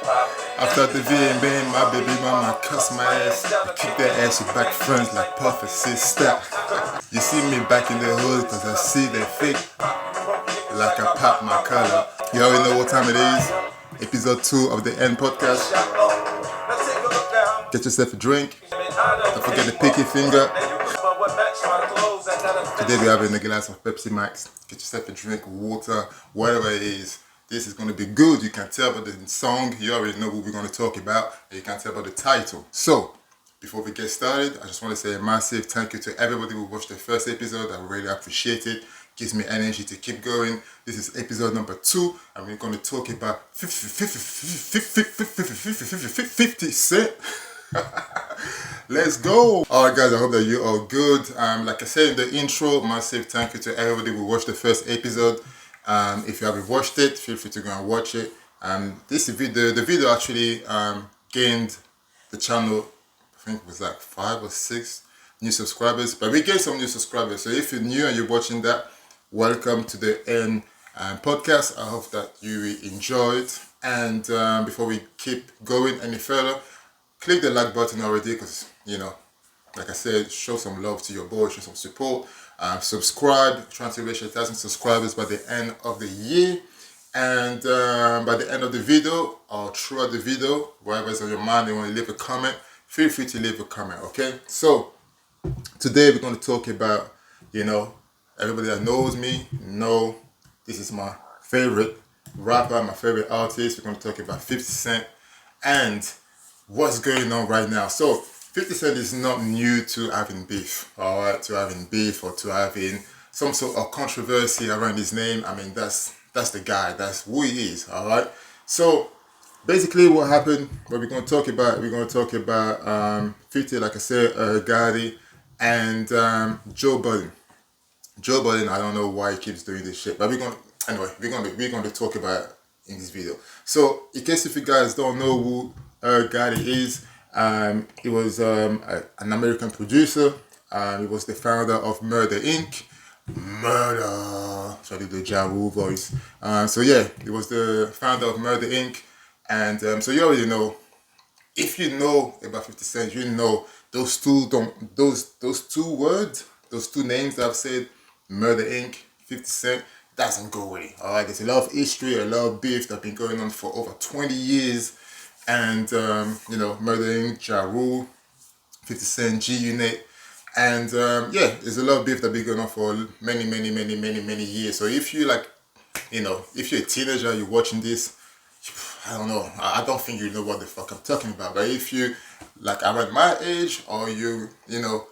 After the VMB, my baby mama cuss my ass. I kick that ass with back friends like prophecy step. You see me back in the hood cause I see they fake like I pop my collar. You already know what time it is. Episode 2 of the N podcast. Get yourself a drink. Don't forget the pinky finger. Today we're having a glass of Pepsi Max. Get yourself a drink, water, whatever it is. This is going to be good. You can tell by the song. You already know what we're going to talk about. And you can tell by the title. So, before we get started, I just want to say a massive thank you to everybody who watched the first episode. I really appreciate it. Gives me energy to keep going. This is episode number 2. And we're going to talk about 50 Cent. Let's go. Alright guys, I hope that you are good. Like I said in the intro, massive thank you to everybody who watched the first episode. If you haven't watched it, feel free to go and watch it. The video actually gained the channel, I think it was like 5 or 6 new subscribers, but we gained some new subscribers. So if you're new and you're watching that, welcome to the N podcast. I hope that you enjoyed. And before we keep going any further, click the like button already because, you know, like I said, show some love to your boy, show some support. Subscribe, trying to reach 1,000 subscribers by the end of the year. And by the end of the video, or throughout the video, whatever's on your mind, you want to leave a comment, feel free to leave a comment, okay? So, today we're going to talk about, you know, everybody that knows me know this is my favorite rapper, my favorite artist. We're going to talk about 50 Cent and what's going on right now. So 50 Cent is not new to having beef, alright, to having beef or to having some sort of controversy around his name. I mean, that's the guy, that's who he is, alright. So basically what happened, what we're going to talk about, 50, like I said, Gotti and Joe Budden. Joe Budden, I don't know why he keeps doing this shit, but we're going to talk about it in this video. So in case if you guys don't know who Gotti is, he was an American producer. He was the founder of Murder Inc. Murder. So I did the Ja Rule voice. So yeah, he was the founder of Murder Inc. And so you already know. If you know about 50 Cent, you know those two words, those two names that I've said, Murder Inc., 50 Cent, doesn't go away. Alright, there's a lot of history, a lot of beef that's been going on for over 20 years. And, you know, Murder Inc., Ja Rule, 50 Cent, G Unit. And, yeah, there's a lot of beef that's been going on for many years. So if you, like, you know, if you're a teenager, you're watching this, I don't know, I don't think you know what the fuck I'm talking about. But if you, like, around my age, or you know,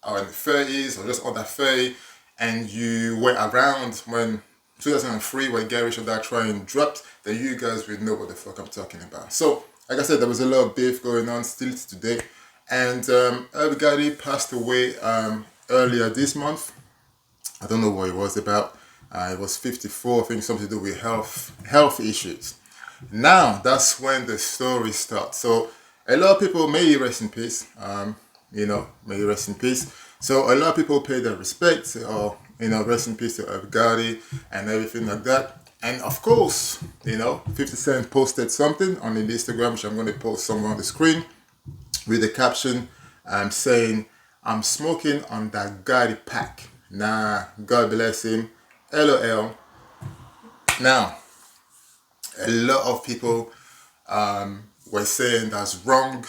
are in the 30s, or just under 30, and you were around when 2003, when Gary That Trying dropped, then you guys will know what the fuck I'm talking about. So, like I said, there was a lot of beef going on still today. And R.I.P Gotti passed away earlier this month. I don't know what it was about. It was 54, I think something to do with health issues. Now, that's when the story starts. So, a lot of people, may he rest in peace. You know, may he rest in peace. So, a lot of people pay their respects, or, you know, rest in peace to R.I.P Gotti and everything like that. And of course, you know, 50 Cent posted something on his Instagram, which I'm going to post somewhere on the screen, with the caption saying, "I'm smoking on that Gotti pack. Nah, God bless him. LOL." Now, a lot of people were saying that's wrong.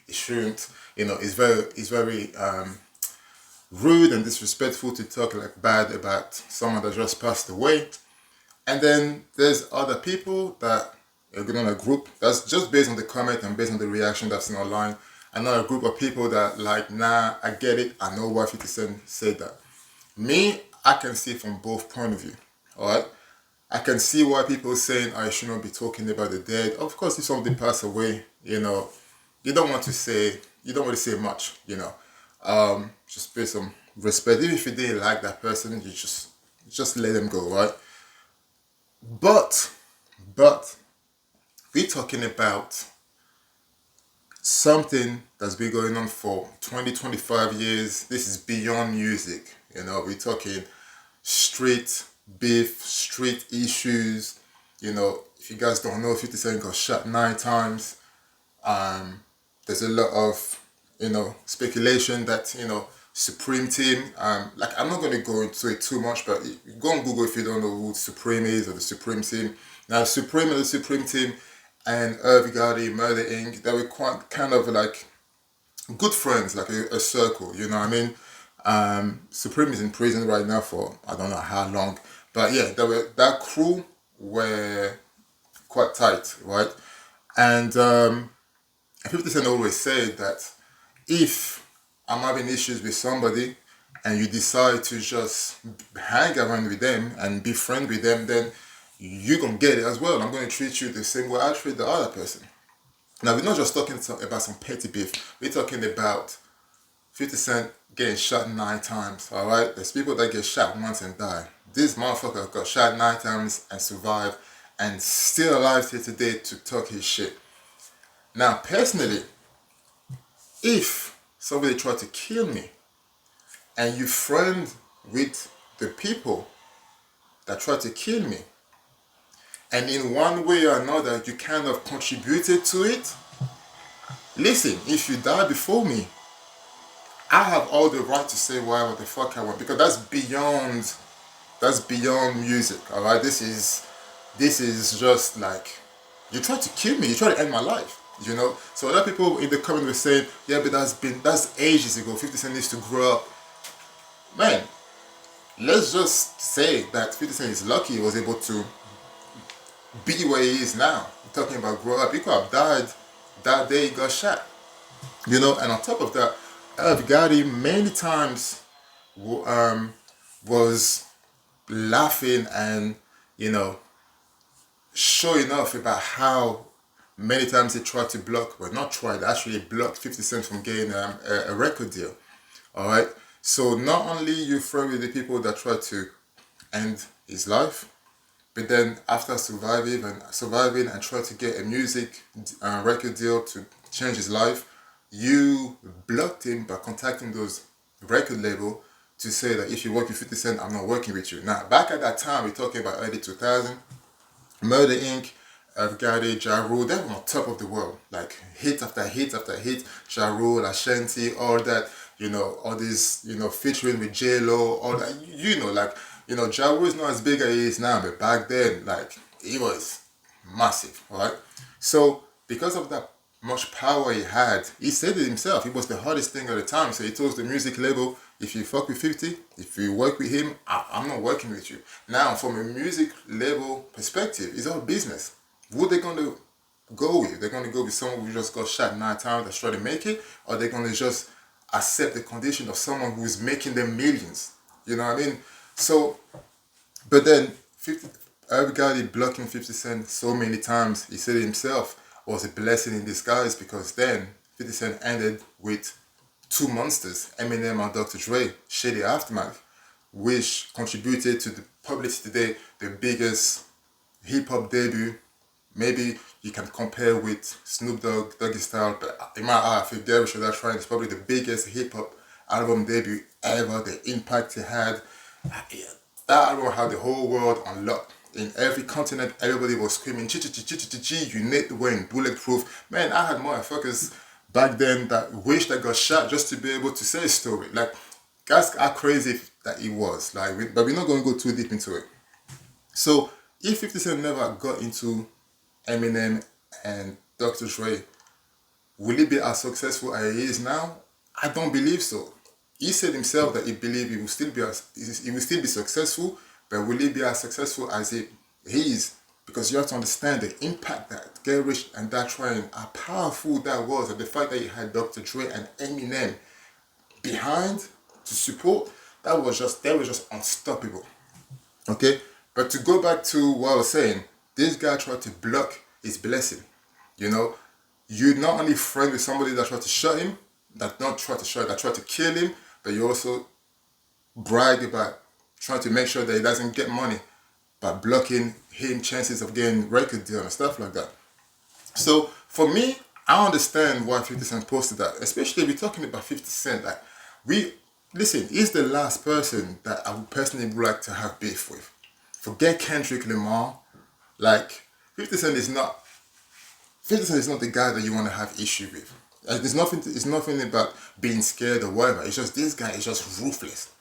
It shouldn't. You know, it's very rude and disrespectful to talk like bad about someone that just passed away. And then there's other people that are going on a group that's just based on the comment and based on the reaction that's in online. Another group of people that like, nah, I get it. I know why 50 Cent said that. Me, I can see from both point of view. Alright? I can see why people are saying I should not be talking about the dead. Of course, if somebody passed away, you know, you don't want to say much, you know. Just pay some respect. Even if you didn't like that person, you just let them go, right? But we're talking about something that's been going on for 25 years. This is beyond music, you know. We're talking street beef, street issues, You know, if you guys don't know, 50 Cent got shot 9 times. There's a lot of, speculation that, Supreme Team, like I'm not going to go into it too much, but go on Google if you don't know who Supreme is or the Supreme Team. Now, Supreme and the Supreme Team and R.I.P Gotti, Murder Inc., they were quite kind of like good friends, like a circle, you know what I mean? Supreme is in prison right now for I don't know how long, but yeah, that crew were quite tight, right? And 50 Cent always said that if I'm having issues with somebody and you decide to just hang around with them and be friend with them, then you're gonna get it as well. I'm gonna treat you the same way I treat the other person. Now we're not just talking about some petty beef. We're talking about 50 Cent getting shot 9 times. All right, there's people that get shot once and die. This motherfucker got shot 9 times and survived, and still alive here today to talk his shit. Now, personally, if somebody tried to kill me and you friend with the people that tried to kill me, and in one way or another you kind of contributed to it, listen, if you die before me, I have all the right to say whatever the fuck I want, because that's beyond music. All right, this is just like, you try to kill me, you try to end my life, you know. So a lot of people in the comment were saying, yeah, but that's ages ago, 50 Cent needs to grow up. Man, let's just say that 50 Cent is lucky he was able to be where he is now. We're talking about grow up. He could have died that day he got shot, you know. And on top of that, Gotti many times was laughing and, showing off about how many times he tried to block, well, not tried, actually blocked 50 Cent from getting a record deal. All right. So not only you friend with the people that try to end his life, but then after surviving and try to get a music record deal to change his life, you blocked him by contacting those record label to say that if you work with 50 Cent, I'm not working with you. Now, back at that time, we're talking about early 2000, Murder Inc., Gotti, Ja Rule, they were on top of the world. Like hit after hit after hit, Ja Rule, Ashanti, all that, all this, featuring with J-Lo, all that, Ja Rule is not as big as he is now, but back then, like, he was massive, right? So, because of that much power he had, he said it himself, it was the hardest thing at the time. So he told the music label, if you fuck with 50, if you work with him, I'm not working with you. Now, from a music label perspective, it's all business. Who they going to go with? They're going to go with someone who just got shot 9 times that's trying to make it, or they're going to just accept the condition of someone who's making them millions. You know what I mean? So, but then everybody blocking 50 Cent so many times, he said it himself, was a blessing in disguise, because then 50 Cent ended with two monsters, Eminem and Dr. Dre, Shady Aftermath, which contributed to the publicity today, the biggest hip-hop debut. Maybe you can compare with Snoop Dogg, Doggy Style, but in my eye, I feel Gary Should Try is probably the biggest hip-hop album debut ever, the impact he had. That album had the whole world on lock. In every continent, everybody was screaming, you need to win, bulletproof. Man, I had motherfuckers back then that wished I got shot just to be able to say a story. Like, that's how crazy that it was. Like, but we're not going to go too deep into it. So, if 50 Cent never got into Eminem and Dr. Dre, will he be as successful as he is now? I don't believe so. He said himself that he believed he will still be successful, but will he be as successful as he is? Because you have to understand the impact that Get Rich and Die Trying, how powerful that was, and the fact that you had Dr. Dre and Eminem behind to support, they were just unstoppable. Okay? But to go back to what I was saying, this guy tried to block his blessing. You not only friend with somebody that tried to shut him, that tried to kill him, but you also brag about trying to make sure that he doesn't get money by blocking him chances of getting record deal and stuff like that. So for me, I understand why 50 Cent posted that, especially if we're talking about 50 Cent. Like, he's the last person that I would personally like to have beef with. Forget Kendrick Lamar, Like 50 Cent is not 50 Cent is not the guy that you want to have issue with. Like, it's nothing about being scared or whatever. It's just this guy is just ruthless.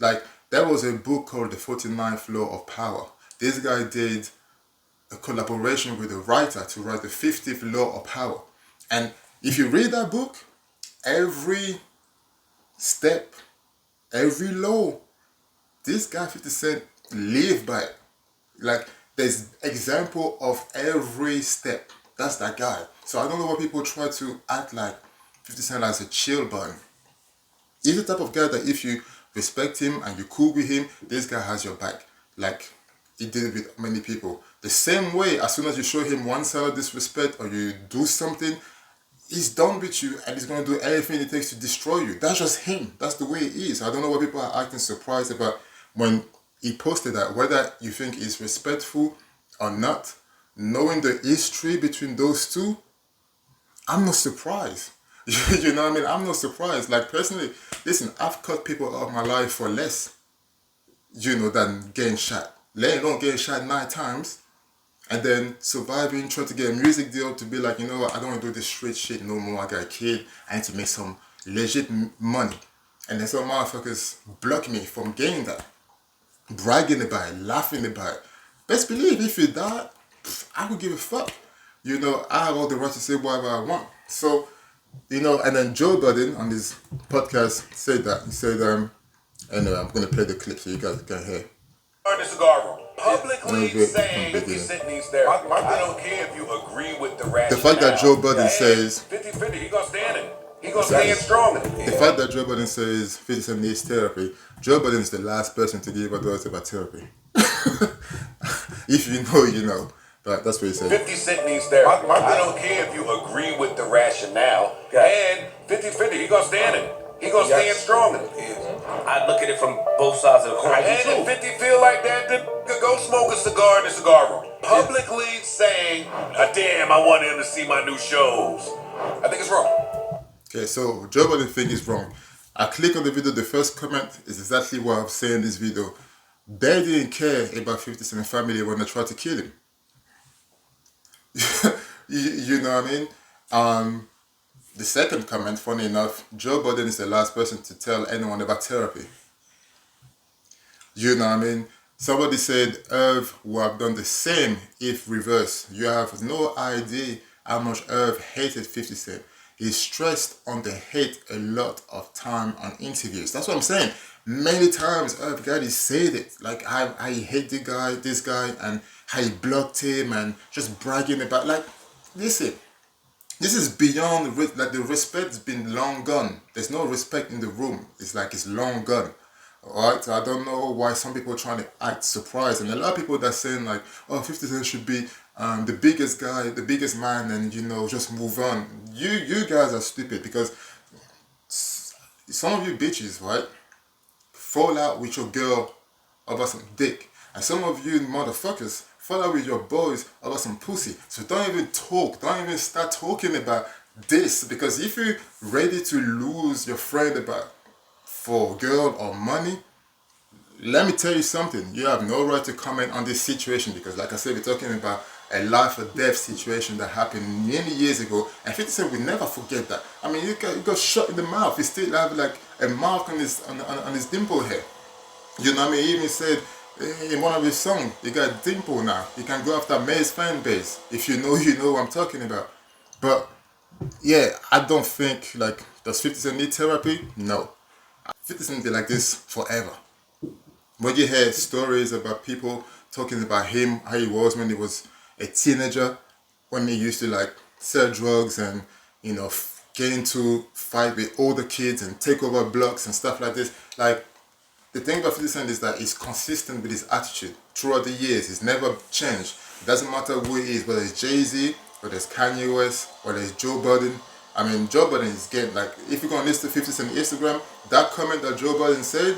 Like, there was a book called The 49th Law of Power. This guy did a collaboration with a writer to write the 50th Law of Power. And if you read that book, every step, every law, this guy 50 Cent lived by it. Like, there's example of every step. That's that guy. So I don't know why people try to act like 50 Cent as a chill button. He's the type of guy that if you respect him and you're cool with him, this guy has your back. Like he did it with many people. The same way, as soon as you show him one side of disrespect or you do something, he's done with you and he's going to do everything it takes to destroy you. That's just him. That's the way he is. I don't know why people are acting surprised about when he posted that. Whether you think he's respectful or not, knowing the history between those two, I'm not surprised. You know what I mean? I'm not surprised. Like personally, listen, I've cut people out of my life for less, than getting shot. Let alone getting shot 9 times and then surviving, trying to get a music deal to be like, you know what, I don't want to do this street shit no more. I got a kid. I need to make some legit money. And then some motherfuckers block me from getting that. Bragging about it, laughing about it. Best believe if you die, I would give a fuck. I have all the right to say whatever I want. So, and then Joe Budden on his podcast said that. He said, anyway, I'm going to play the clip so you guys can hear. The cigar room. Publicly saying 50 Cent needs therapy. I don't care if you agree with the rationale. The fact that Joe Budden says 50-50, he gonna stand it. He gonna stand strong. The fact that Joe Budden says 50 Cent needs therapy, Joe Budden is the last person to give advice about therapy. If you know, you know. But that's what he said. 50 Cent needs therapy. I don't care if you agree with the rationale. And 50-50, he gonna stand it. He gonna stand strong. I look at it from both sides of the coin. And if 50 feel like that, then go smoke a cigar in the cigar room. Publicly saying, damn, I want him to see my new shows. I think it's wrong. Okay, so Joe Budden think is wrong. I click on the video, the first comment is exactly what I'm saying in this video. They didn't care about 50 Cent family when they tried to kill him. you know what I mean? The second comment, funny enough, Joe Budden is the last person to tell anyone about therapy. You know what I mean? Somebody said Irv would have done the same if reversed. You have no idea how much Irv hated 50 Cent. He stressed on the hate a lot of time on interviews. That's what I'm saying. Many times Irv Gotti said it. Like, I hate this guy, and how he blocked him and just bragging about, like, listen. This is beyond, like, the respect's been long gone. There's no respect in the room. It's like it's long gone. Alright? So I don't know why some people are trying to act surprised. And a lot of people that are saying like, oh, 50 Cent should be the biggest guy, the biggest man, and just move on. You guys are stupid because some of you bitches, right, fall out with your girl about some dick. And some of you motherfuckers fall out with your boys about some pussy. So don't even talk. Don't even start talking about this. Because if you're ready to lose your friend for girl or money, let me tell you something. You have no right to comment on this situation. Because like I said, we're talking about a life or death situation that happened many years ago. And 50 Cent will never forget that. I mean, you got shot in the mouth. He still have like a mark on his dimple hair. You know what I mean? He even said in one of his songs, he got a dimple now. He can go after May's fan base. If you know what I'm talking about. But yeah, I don't think, like, does 50 Cent need therapy? No. 50 Cent be like this forever. When you hear stories about people talking about him, how he was when he was a teenager, when he used to like sell drugs and get into fight with older kids and take over blocks and stuff like this, like, the thing about 50 Cent is that he's consistent with his attitude throughout the years. He's never changed. It doesn't matter who he is, whether it's Jay-Z, whether it's Kanye West, whether it's Joe Budden. I mean, Joe Budden is getting, like, if you're going to listen to 50 Cent Instagram, that comment that Joe Budden said,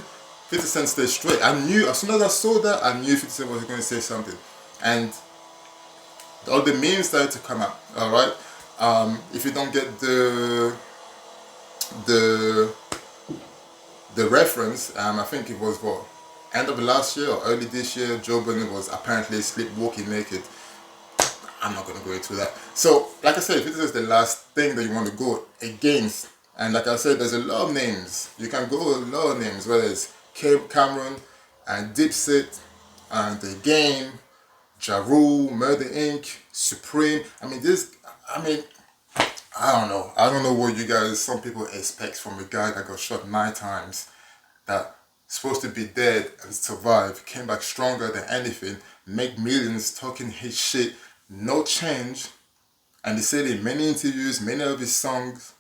50 Cent stayed straight. I knew, as soon as I saw that, I knew 50 Cent was going to say something. And all the memes started to come out, alright? If you don't get the reference, I think it was end of last year or early this year, Joe Budden was apparently sleepwalking naked I'm not gonna go into that. So, like I said, if this is the last thing that you want to go against, and like I said, there's a lot of names. You can go with a lot of names, whether it's Cameron and Dipset and The Game, Ja Rule, Murder Inc., Supreme. I mean, I don't know. I don't know what you guys, some people expect from a guy that got shot 9 times, that supposed to be dead and survived, came back stronger than anything, make millions talking his shit, no change. And he said in many interviews, many of his songs,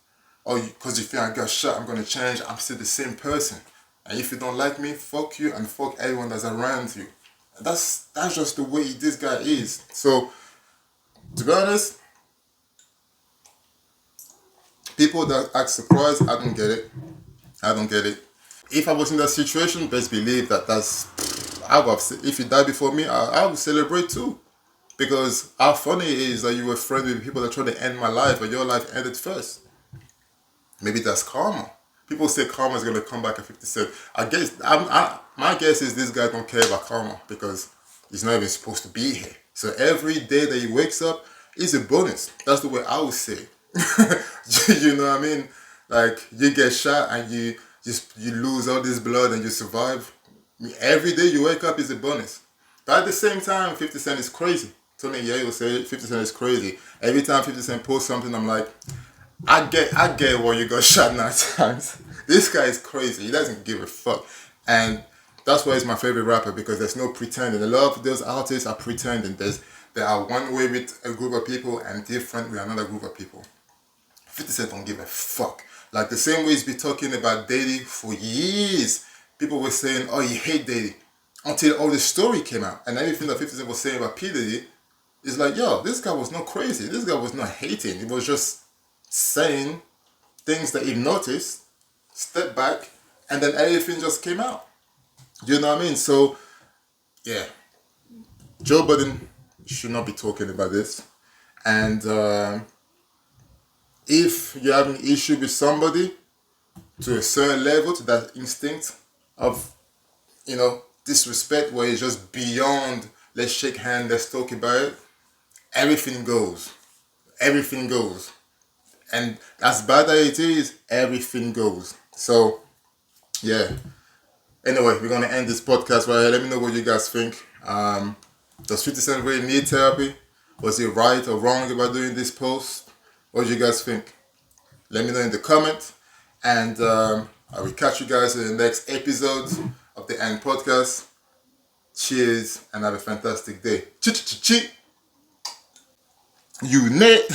oh, because you feel I got shot, I'm gonna change, I'm still the same person. And if you don't like me, fuck you and fuck everyone that's around you. That's just the way this guy is. So, to be honest, people that act surprised, I don't get it. I don't get it. If I was in that situation, best believe if you die before me, I would celebrate too. Because how funny it is that you were friends with people that try to end my life, but your life ended first. Maybe that's karma. People say karma is gonna come back at 50 cents. My guess is this guy don't care about karma because he's not even supposed to be here. So every day that he wakes up is a bonus. That's the way I would say it. You know what I mean? Like, you get shot and you lose all this blood and you survive. Every day you wake up is a bonus. But at the same time, 50 Cent is crazy. Tony Ye will say 50 Cent is crazy. Every time 50 Cent posts something, I'm like, I get why you got shot 9 times. This guy is crazy. He doesn't give a fuck. And that's why he's my favorite rapper, because there's no pretending. A lot of those artists are pretending. They are one way with a group of people and different with another group of people. 50 Cent don't give a fuck. Like, the same way he's been talking about Diddy for years. People were saying, oh, you hate Diddy. Until all the story came out. And everything that 50 Cent was saying about P. Diddy is like, yo, this guy was not crazy. This guy was not hating. He was just saying things that he noticed, step back, and then everything just came out. You know what I mean? So, yeah. Joe Budden should not be talking about this. And if you have an issue with somebody to a certain level, to that instinct of, disrespect, where it's just beyond, let's shake hands, let's talk about it, everything goes. Everything goes. And as bad as it is, everything goes. So, yeah. Anyway, we're going to end this podcast right here. Let me know what you guys think. Does 50 Cent really need therapy? Was he right or wrong about doing this post? What do you guys think? Let me know in the comments. And I will catch you guys in the next episode of the End Podcast. Cheers and have a fantastic day. Chi-chi-chi-chi. You net.